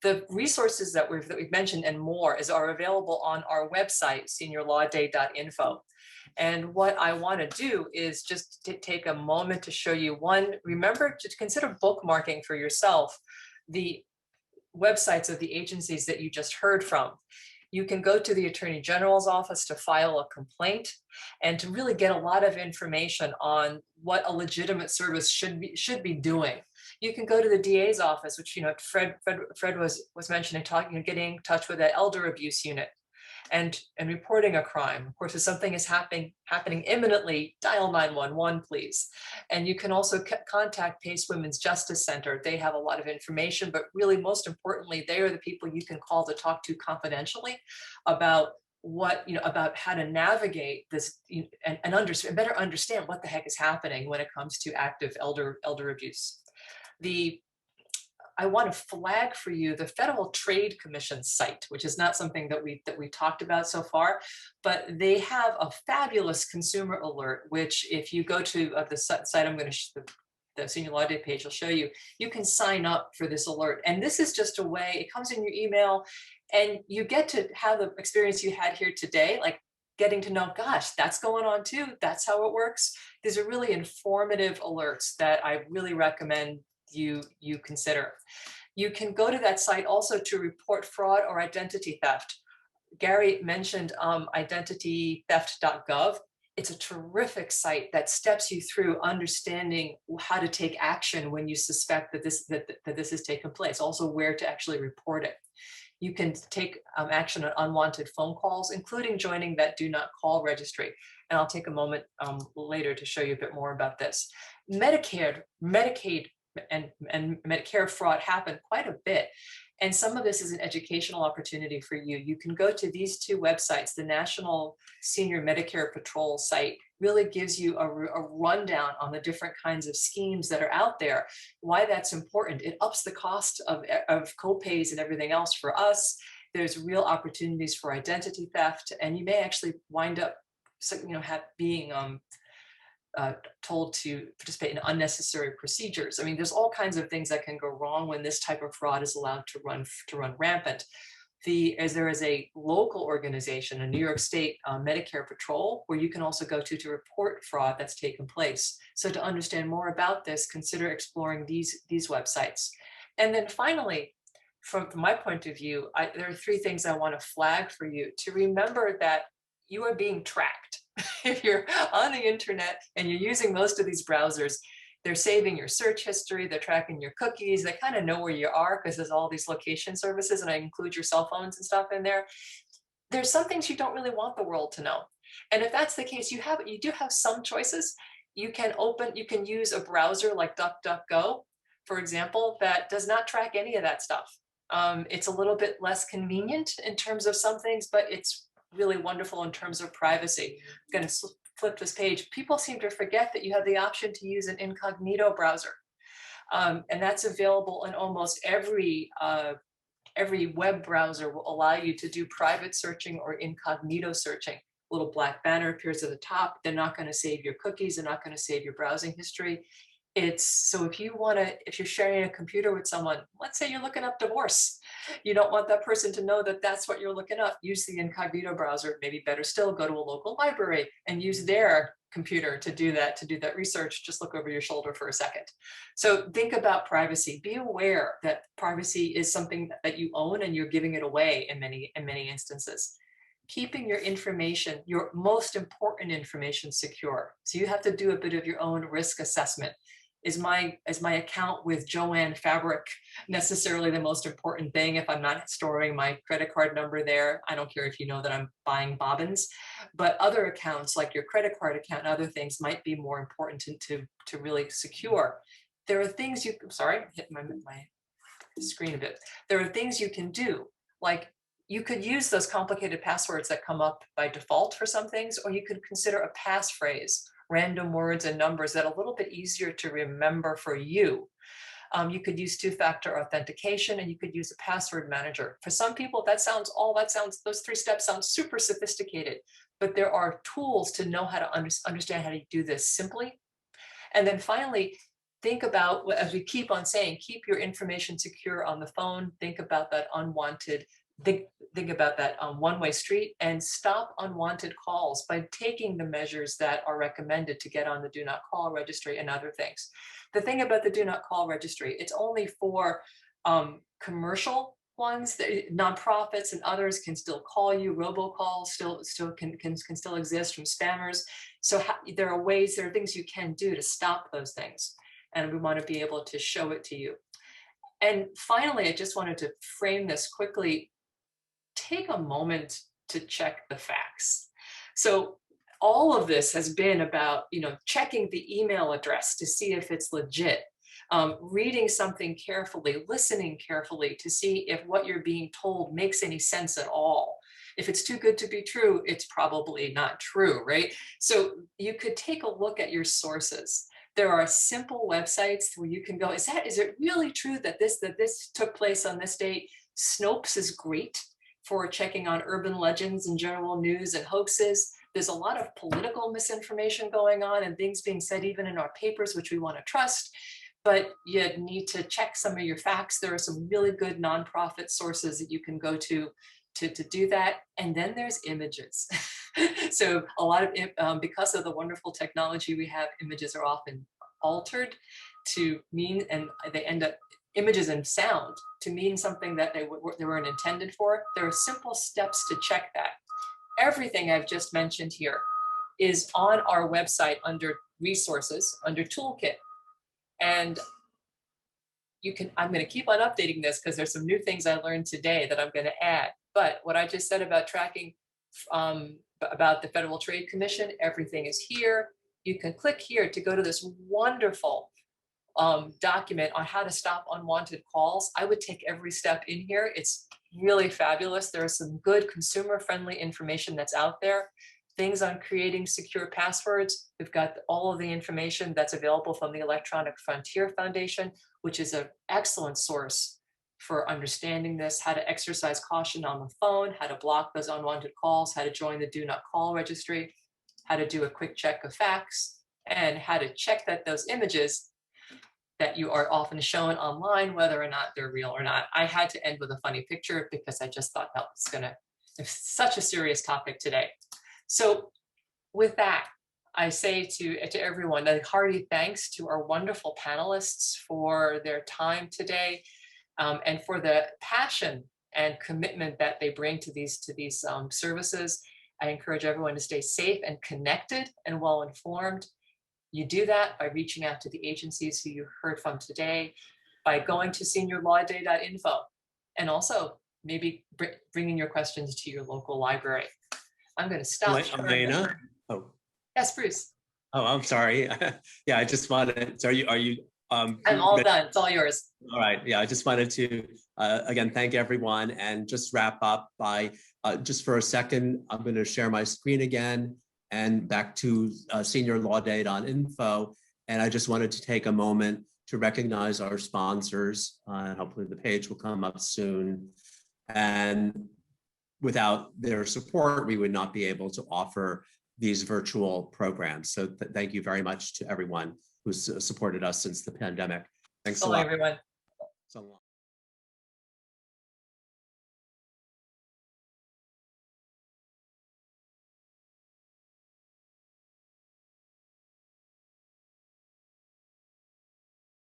The resources that we've mentioned and more are available on our website, seniorlawday.info. And what I want to do is just to take a moment to show you one. Remember to consider bookmarking for yourself the websites of the agencies that you just heard from. You can go to the Attorney General's office to file a complaint and to really get a lot of information on what a legitimate service should be doing. You can go to the DA's office, which, Fred was mentioning, getting in touch with the elder abuse unit and reporting a crime. Of course, if something is happening imminently, dial 911, please. And you can also contact Pace Women's Justice Center. They have a lot of information, but really most importantly, they are the people you can call to talk to confidentially about about how to navigate this and better understand what the heck is happening when it comes to active elder abuse. I want to flag for you the Federal Trade Commission site, which is not something that we talked about so far, but they have a fabulous consumer alert, which if you go to the site, I'm going to the Senior Law Day page will show you, you can sign up for this alert. And this is just a way, it comes in your email and you get to have the experience you had here today, like getting to know, gosh, that's going on too. That's how it works. These are really informative alerts that I really recommend you consider. You can go to that site also to report fraud or identity theft. Gary mentioned identitytheft.gov. It's a terrific site that steps you through understanding how to take action when you suspect that this has taken place, also where to actually report it. You can take action on unwanted phone calls, including joining that do not call registry. And I'll take a moment later to show you a bit more about this. Medicaid, and Medicare fraud happen quite a bit. And some of this is an educational opportunity for you. You can go to these two websites. The National Senior Medicare Patrol site really gives you a rundown on the different kinds of schemes that are out there, why that's important. It ups the cost of co-pays and everything else for us. There's real opportunities for identity theft, and you may actually wind up being told to participate in unnecessary procedures. I mean, there's all kinds of things that can go wrong when this type of fraud is allowed to run rampant. There is a local organization, a New York State Medicare Patrol, where you can also go to report fraud that's taken place. So to understand more about this, consider exploring these websites. And then finally, from my point of view, there are three things I want to flag for you to remember that you are being tracked. If you're on the internet and you're using most of these browsers, they're saving your search history, they're tracking your cookies, they kind of know where you are because there's all these location services, and I include your cell phones and stuff in there. There's some things you don't really want the world to know. And if that's the case, you do have some choices. You can use a browser like DuckDuckGo, for example, that does not track any of that stuff. It's a little bit less convenient in terms of some things, but it's really wonderful in terms of privacy. I'm going to flip this page. People seem to forget that you have the option to use an incognito browser. And that's available in almost every web browser will allow you to do private searching or incognito searching. A little black banner appears at the top. They're not going to save your cookies. They're not going to save your browsing history. So if you're sharing a computer with someone, let's say you're looking up divorce, you don't want that person to know that that's what you're looking up. Use the incognito browser. Maybe better still, go to a local library and use their computer to do that research. Just look over your shoulder for a second. So think about privacy. Be aware that privacy is something that you own and you're giving it away in many instances. Keeping your information, your most important information, secure. So you have to do a bit of your own risk assessment. Is my account with Joanne Fabric necessarily the most important thing if I'm not storing my credit card number there? I don't care if you know that I'm buying bobbins, but other accounts like your credit card account and other things might be more important to really secure. There are things hit my screen a bit. There are things you can do, like you could use those complicated passwords that come up by default for some things, or you could consider a passphrase, random words and numbers that are a little bit easier to remember for you. You could use two-factor authentication, and you could use a password manager. For some people, those three steps sound super sophisticated, but there are tools to know how to understand how to do this simply. And then finally, think about, as we keep on saying, keep your information secure on the phone. Think about that think about that one-way street, and stop unwanted calls by taking the measures that are recommended to get on the do not call registry and other things. The thing about the do not call registry, it's only for commercial ones. Nonprofits and others can still call you. Robocalls can still exist from spammers. So there are things you can do to stop those things. and we want to be able to show it to you. And finally, I just wanted to frame this quickly. Take a moment to check the facts. So all of this has been about, checking the email address to see if it's legit, reading something carefully, listening carefully to see if what you're being told makes any sense at all. If it's too good to be true, it's probably not true, right? So you could take a look at your sources. There are simple websites where you can go, is it really true that this took place on this date? Snopes is great for checking on urban legends and general news and hoaxes. There's a lot of political misinformation going on and things being said even in our papers, which we want to trust, but you need to check some of your facts. There are some really good nonprofit sources that you can go to do that. And then there's images. So a lot of, because of the wonderful technology we have, images are often altered to mean, and they end up, images and sound to mean something that they weren't intended for. There are simple steps to check that. Everything I've just mentioned here is on our website under resources, under toolkit. And I'm going to keep on updating this because there's some new things I learned today that I'm going to add. But what I just said about tracking about the Federal Trade Commission, everything is here. You can click here to go to this wonderful document on how to stop unwanted calls. I would take every step in here. It's really fabulous. There's some good consumer-friendly information that's out there. Things on creating secure passwords. We've got all of the information that's available from the Electronic Frontier Foundation, which is an excellent source for understanding this, how to exercise caution on the phone, how to block those unwanted calls, how to join the Do Not Call registry, how to do a quick check of facts, and how to check that those images that you are often shown online, whether or not they're real or not. I had to end with a funny picture because I just thought that was it's such a serious topic today. So with that, I say to everyone, a hearty thanks to our wonderful panelists for their time today, and for the passion and commitment that they bring to these services. I encourage everyone to stay safe and connected and well informed. You do that by reaching out to the agencies who you heard from today, by going to seniorlawday.info, and also maybe bringing your questions to your local library. I'm going to stop. Elena? Oh. Yes, Bruce. Oh, I'm sorry. Yeah, I just wanted, so are you I'm all done. It's all yours. All right. Yeah, I just wanted to, again, thank everyone and just wrap up by, just for a second, I'm going to share my screen again and back to seniorlawday.info. And I just wanted to take a moment to recognize our sponsors, and hopefully the page will come up soon. And without their support, we would not be able to offer these virtual programs. So thank you very much to everyone who's supported us since the pandemic. Thanks a lot. Everyone. So long.